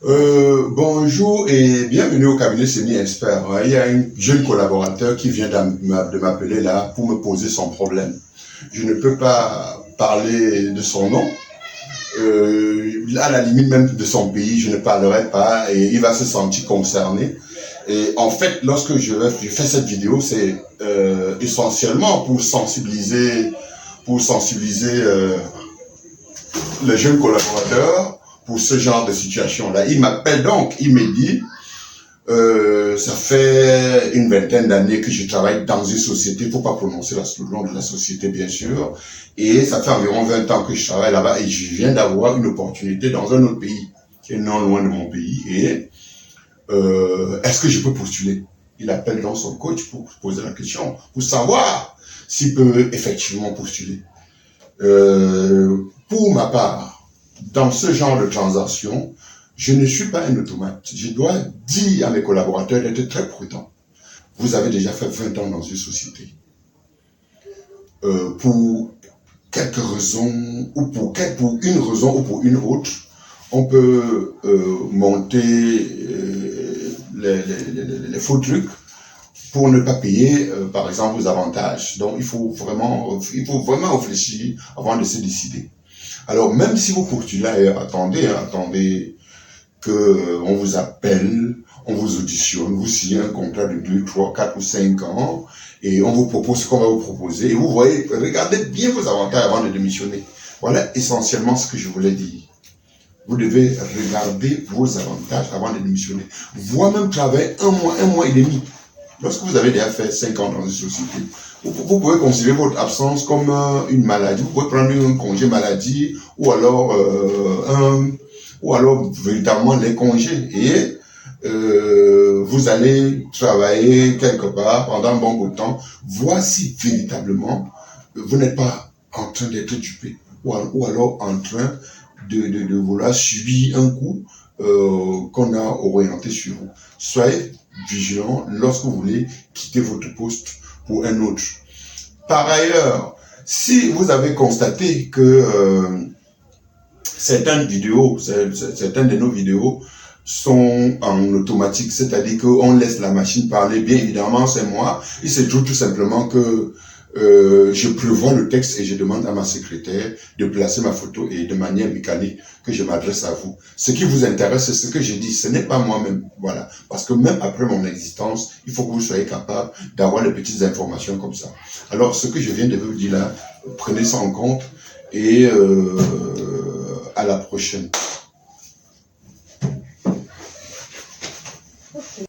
Bonjour et bienvenue au cabinet Semi-Expert. Il y a un jeune collaborateur qui vient de m'appeler là pour me poser son problème. Je ne peux pas parler de son nom. À la limite même de son pays, je ne parlerai pas et il va se sentir concerné. Et en fait, lorsque je fais cette vidéo, c'est essentiellement pour sensibiliser les jeunes collaborateurs pour ce genre de situation-là. Il m'appelle donc, il me dit, ça fait une vingtaine d'années que je travaille dans une société, il ne faut pas prononcer le nom de la société bien sûr, et ça fait environ 20 ans que je travaille là-bas et je viens d'avoir une opportunité dans un autre pays, qui est non loin de mon pays, et est-ce que je peux postuler? Il appelle donc son coach pour poser la question, pour savoir s'il peut effectivement postuler. Pour ma part, dans ce genre de transaction, je ne suis pas un automate. Je dois dire à mes collaborateurs d'être très prudents. Vous avez déjà fait 20 ans dans une société. Pour quelques raisons, ou pour une raison ou pour une autre, on peut monter les faux trucs pour ne pas payer, par exemple, vos avantages. Donc, il faut vraiment réfléchir avant de se décider. Alors, même si vous postulez, attendez qu'on vous appelle, on vous auditionne, vous signez un contrat de 2, 3, 4 ou 5 ans, et on vous propose ce qu'on va vous proposer, et vous voyez, regardez bien vos avantages avant de démissionner. Voilà essentiellement ce que je voulais dire. Vous devez regarder vos avantages avant de démissionner. Voire même travailler un mois et demi. Lorsque vous avez déjà fait 5 ans dans une société, vous pouvez considérer votre absence comme une maladie. Vous pouvez prendre un congé maladie ou alors véritablement les congés. Et vous allez travailler quelque part pendant un bon bout de temps. Voici véritablement, vous n'êtes pas en train d'être dupé ou alors en train de vouloir subir un coup qu'on a orienté sur vous. Soyez vigilant lorsque vous voulez quitter votre poste pour un autre. Par ailleurs, si vous avez constaté que certaines de nos vidéos sont en automatique, c'est-à-dire qu'on laisse la machine parler, bien évidemment c'est moi, il se trouve tout simplement que je prévois le texte et je demande à ma secrétaire de placer ma photo et de manière mécanique que je m'adresse à vous. Ce qui vous intéresse, c'est ce que je dis, ce n'est pas moi-même. Voilà. Parce que même après mon existence, il faut que vous soyez capable d'avoir les petites informations comme ça. Alors, ce que je viens de vous dire là, prenez ça en compte et à la prochaine. Ok.